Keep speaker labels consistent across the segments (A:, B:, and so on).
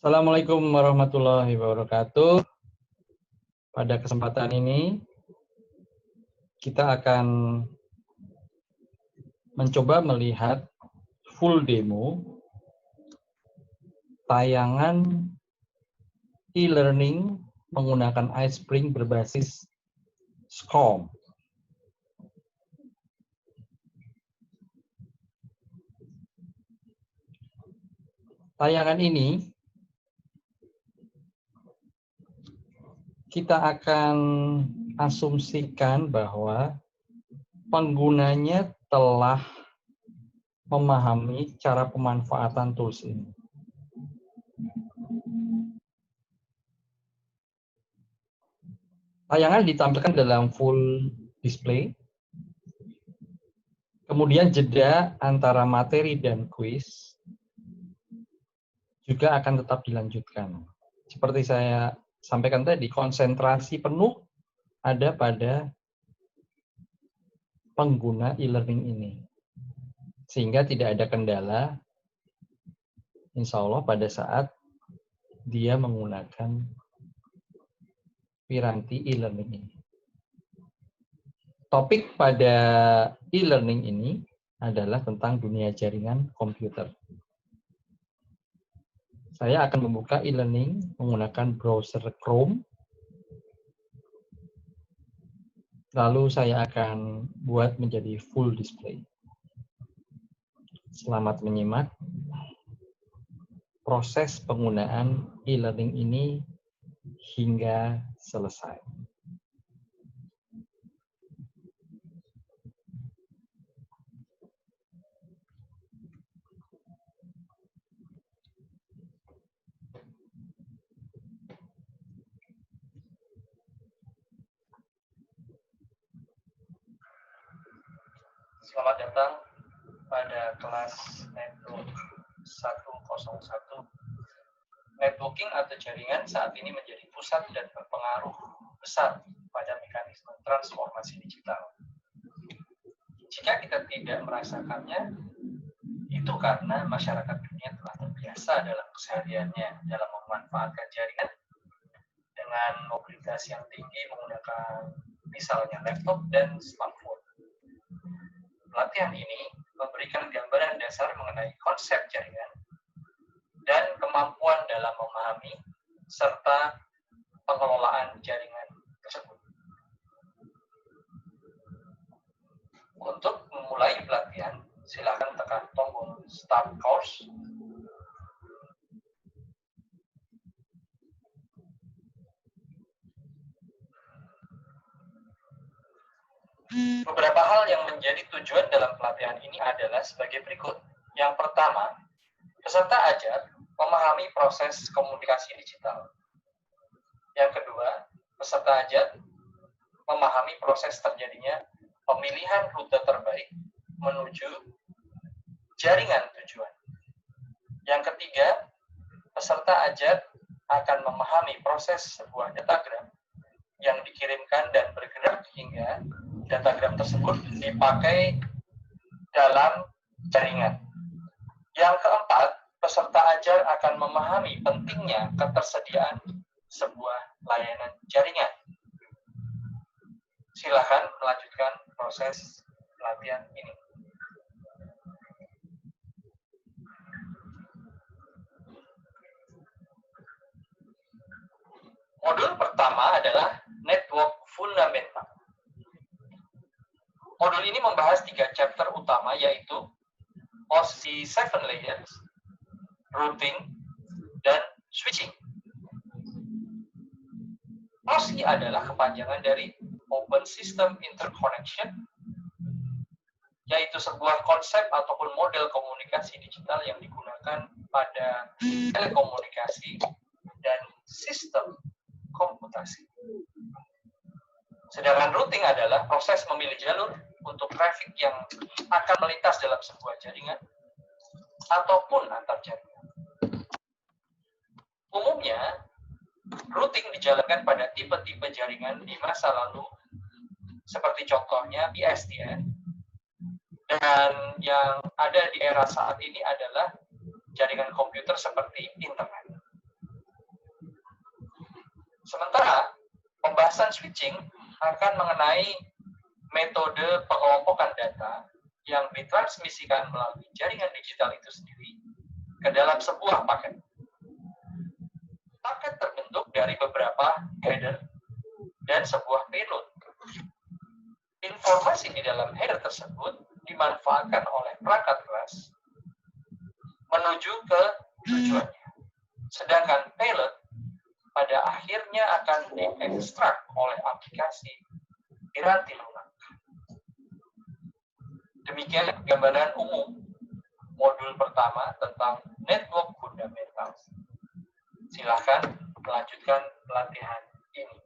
A: Assalamualaikum warahmatullahi wabarakatuh. Pada kesempatan ini, kita akan mencoba melihat full demo tayangan e-learning menggunakan iSpring berbasis SCORM. Tayangan ini kita akan asumsikan bahwa penggunanya telah memahami cara pemanfaatan tools ini. Tayangan ditampilkan dalam full display. Kemudian jeda antara materi dan kuis juga akan tetap dilanjutkan. Seperti saya sampaikan tadi, konsentrasi penuh ada pada pengguna e-learning ini. Sehingga tidak ada kendala, insya Allah pada saat dia menggunakan piranti e-learning ini. Topik pada e-learning ini adalah tentang dunia jaringan komputer. Saya akan membuka e-learning menggunakan browser Chrome. Lalu saya akan buat menjadi full display. Selamat menyimak proses penggunaan e-learning ini hingga selesai. Selamat datang pada kelas Network 101. Networking atau jaringan saat ini menjadi pusat dan berpengaruh besar pada mekanisme transformasi digital. Jika kita tidak merasakannya, itu karena masyarakat dunia telah terbiasa dalam kesehariannya dalam memanfaatkan jaringan dengan mobilitas yang tinggi menggunakan misalnya laptop dan smartphone. Pelatihan ini memberikan gambaran dasar mengenai konsep jaringan dan kemampuan dalam memahami serta pengelolaan jaringan tersebut. Untuk memulai pelatihan, silakan tekan tombol Start Course. Beberapa hal yang menjadi tujuan dalam pelatihan ini adalah sebagai berikut. Yang pertama, peserta ajar memahami proses komunikasi digital. Yang kedua, peserta ajar memahami proses terjadinya pemilihan rute terbaik menuju jaringan tujuan. Yang ketiga, peserta ajar akan memahami proses sebuah datagram yang dikirimkan dan bergerak hingga datagram tersebut dipakai dalam jaringan. Yang keempat, peserta ajar akan memahami pentingnya ketersediaan sebuah layanan jaringan. Silakan melanjutkan proses pelatihan ini. Modul pertama adalah Network Fundamental. Modul ini membahas 3 chapter utama, yaitu OSI 7 layers, routing, dan switching. OSI adalah kepanjangan dari Open System Interconnection, yaitu sebuah konsep ataupun model komunikasi digital yang digunakan pada telekomunikasi dan sistem komputasi. Sedangkan routing adalah proses memilih jalur untuk traffic yang akan melintas dalam sebuah jaringan ataupun antar jaringan. Umumnya, routing dijalankan pada tipe-tipe jaringan di masa lalu, seperti contohnya PSTN, dan yang ada di era saat ini adalah jaringan komputer seperti internet. Sementara pembahasan switching akan mengenai metode pengelompokan data yang ditransmisikan melalui jaringan digital itu sendiri ke dalam sebuah paket. Paket terbentuk dari beberapa header dan sebuah payload. Informasi di dalam header tersebut dimanfaatkan oleh perangkat keras menuju ke tujuannya. Sedangkan payload pada akhirnya akan diekstrak oleh aplikasi piranti lunak. Demikian gambaran umum modul pertama tentang network fundamentals. Silakan melanjutkan pelatihan ini.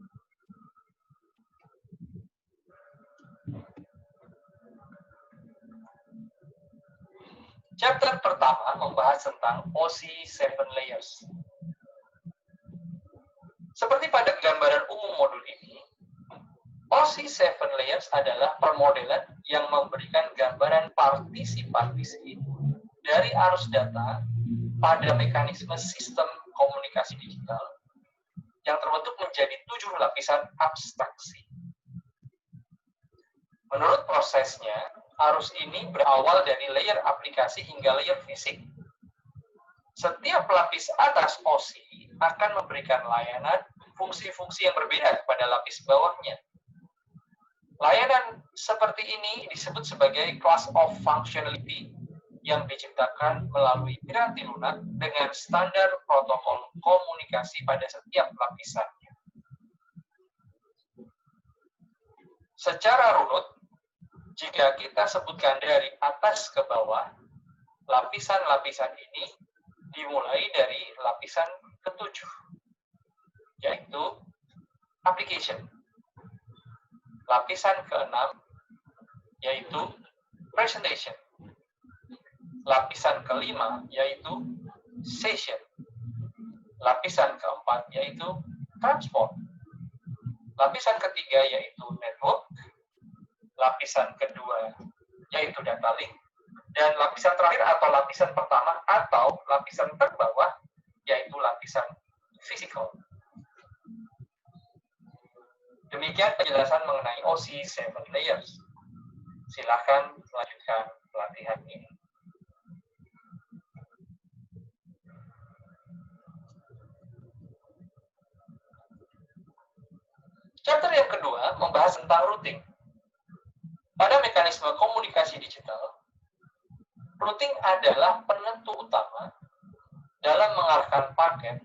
A: Chapter pertama membahas tentang OSI 7 layers. Seperti pada gambaran umum modul ini, OSI 7 layers adalah permodelan yang memberikan gambaran partisi-partisi dari arus data pada mekanisme sistem komunikasi digital yang terbentuk menjadi 7 lapisan abstraksi. Menurut prosesnya, arus ini berawal dari layer aplikasi hingga layer fisik. Setiap lapis atas OSI akan memberikan layanan fungsi-fungsi yang berbeda pada lapis bawahnya. Layanan seperti ini disebut sebagai class of functionality yang diciptakan melalui piranti lunak dengan standar protokol komunikasi pada setiap lapisannya. Secara runut, jika kita sebutkan dari atas ke bawah, lapisan-lapisan ini dimulai dari lapisan ke-7, yaitu application. Lapisan ke-6, yaitu presentation. Lapisan ke-5, yaitu session. Lapisan ke-4, yaitu transport. Lapisan ketiga, yaitu network. Lapisan kedua, yaitu data link. Dan lapisan terakhir atau lapisan pertama atau lapisan terbawah, yaitu lapisan physical. Demikian penjelasan mengenai OSI 7 layers. Silakan lanjutkan pelatihan ini. Chapter yang kedua membahas tentang routing. Pada mekanisme komunikasi digital, routing adalah penentu utama dalam mengarahkan paket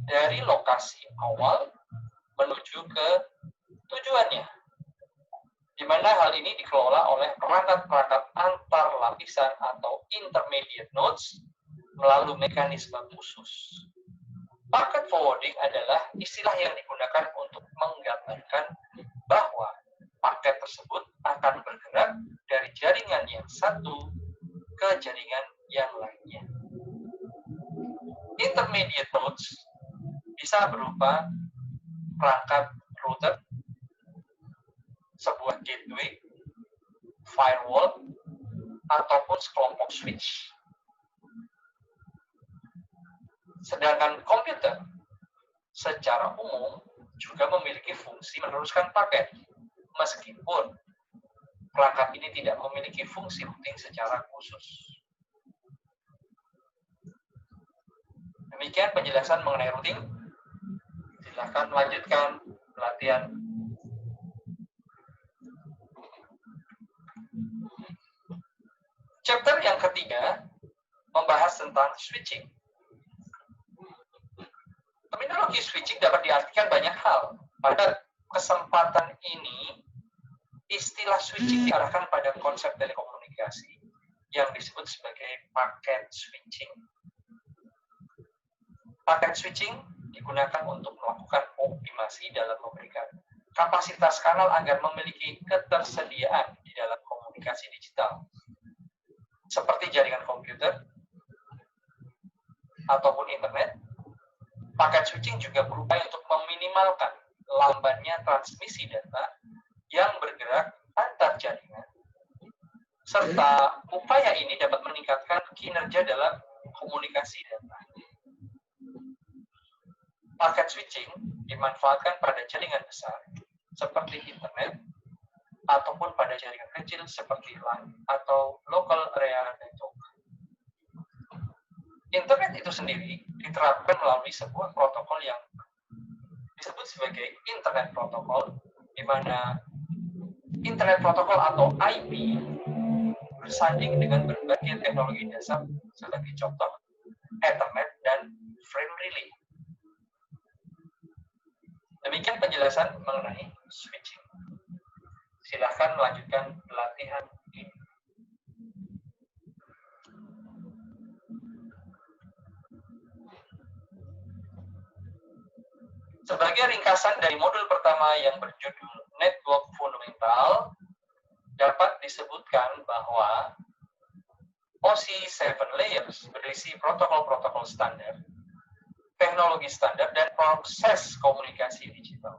A: dari lokasi awal menuju ke tujuannya, di mana hal ini dikelola oleh perangkat-perangkat antar lapisan atau intermediate nodes melalui mekanisme khusus. Packet forwarding adalah istilah yang digunakan untuk menggambarkan bahwa paket tersebut akan bergerak dari jaringan yang satu ke jaringan yang lainnya. Intermediate nodes bisa berupa perangkat router, sebuah gateway, firewall, ataupun sekelompok switch. Sedangkan komputer secara umum juga memiliki fungsi meneruskan paket, meskipun perangkat ini tidak memiliki fungsi routing secara khusus. Demikian penjelasan mengenai routing. Silakan melanjutkan pelatihan. Chapter yang ketiga membahas tentang switching. Terminologi switching dapat diartikan banyak hal. Pada kesempatan ini, istilah switching diarahkan pada konsep telekomunikasi yang disebut sebagai packet switching. Packet switching digunakan untuk melakukan optimasi dalam memberikan kapasitas kanal agar memiliki ketersediaan di dalam komunikasi digital, seperti jaringan komputer ataupun internet. Packet switching juga berupaya untuk meminimalkan lambannya transmisi data yang bergerak antar jaringan, serta upaya ini dapat meningkatkan kinerja dalam komunikasi data. Paket switching dimanfaatkan pada jaringan besar seperti internet ataupun pada jaringan kecil seperti LAN atau local area network. Internet itu sendiri diterapkan melalui sebuah protokol yang disebut sebagai internet protokol, di mana internet protokol atau IP bersanding dengan berbagai teknologi dasar sebagai contoh Ethernet dan frame relay. Demikian penjelasan mengenai switching. Silahkan melanjutkan pelatihan ini. Sebagai ringkasan dari modul pertama yang berjudul Network Fundamental, dapat disebutkan bahwa OSI 7 layers berisi protokol-protokol standar, teknologi standar, dan proses komunikasi digital.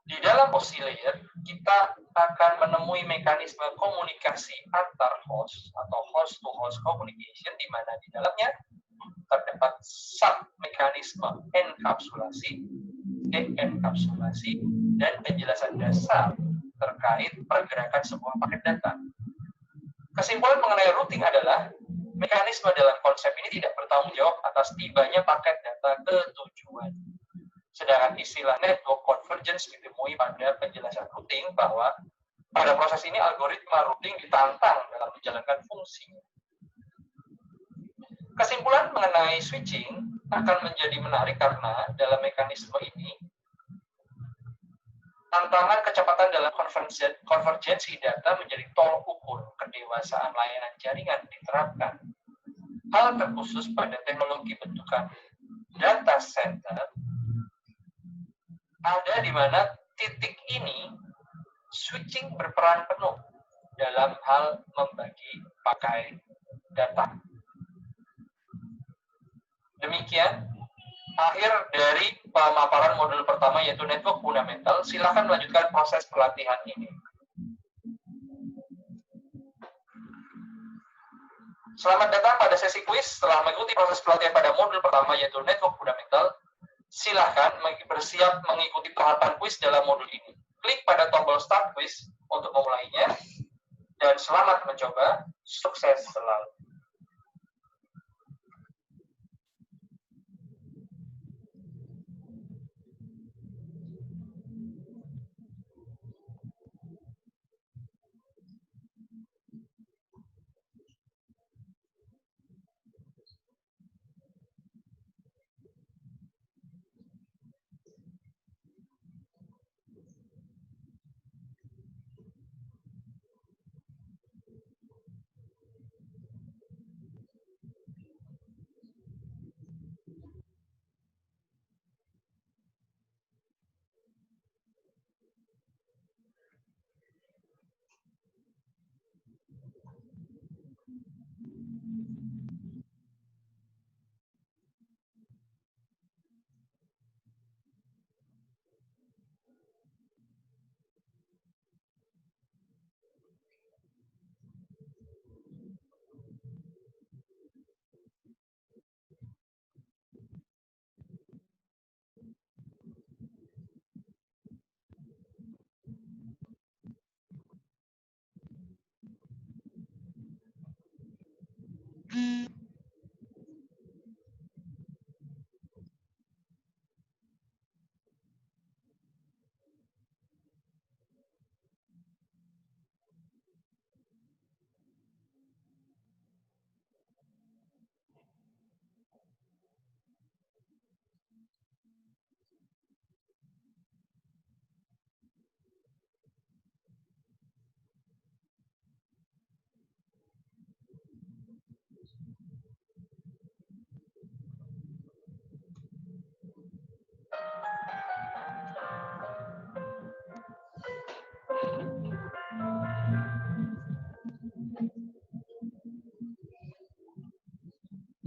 A: Di dalam OSI layer, kita akan menemui mekanisme komunikasi antar host atau host-to-host communication, di mana di dalamnya terdapat sub-mekanisme enkapsulasi, de-enkapsulasi, dan penjelasan dasar terkait pergerakan sebuah paket data. Kesimpulan mengenai routing adalah, mekanisme dalam konsep ini tidak bertanggung jawab atas tibanya paket data ke tujuan. Sedangkan istilah network convergence ditemui pada penjelasan routing bahwa pada proses ini algoritma routing ditantang dalam menjalankan fungsinya. Kesimpulan mengenai switching akan menjadi menarik karena dalam mekanisme ini tantangan kecepatan dalam konvergensi data menjadi tolok ukur kedewasaan layanan jaringan diterapkan. Hal terkhusus pada teknologi bentukan data center ada di mana titik ini switching berperan penuh dalam hal membagi pakai data. Demikian akhir dari pemaparan modul pertama yaitu network fundamental. Silakan melanjutkan proses pelatihan ini. Selamat datang pada sesi kuis. Setelah mengikuti proses pelatihan pada modul pertama yaitu network fundamental, silakan bersiap mengikuti tahapan kuis dalam modul ini. Klik pada tombol start quiz untuk memulainya, dan selamat mencoba. Sukses selalu.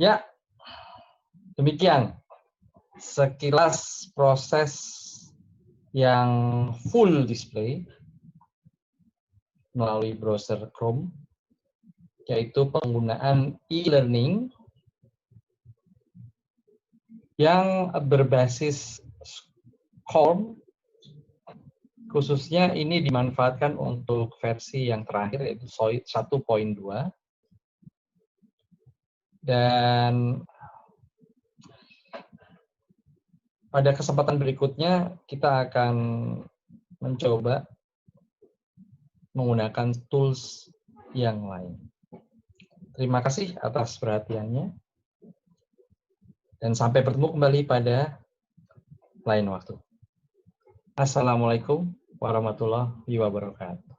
A: Ya, demikian sekilas proses yang full display melalui browser Chrome, yaitu penggunaan e-learning
B: yang berbasis SCORM, khususnya ini dimanfaatkan untuk versi yang terakhir yaitu SOIT 1.2. Dan pada kesempatan berikutnya kita akan mencoba menggunakan tools yang lain. Terima kasih atas perhatiannya. Dan sampai bertemu kembali pada lain waktu. Assalamualaikum warahmatullahi wabarakatuh.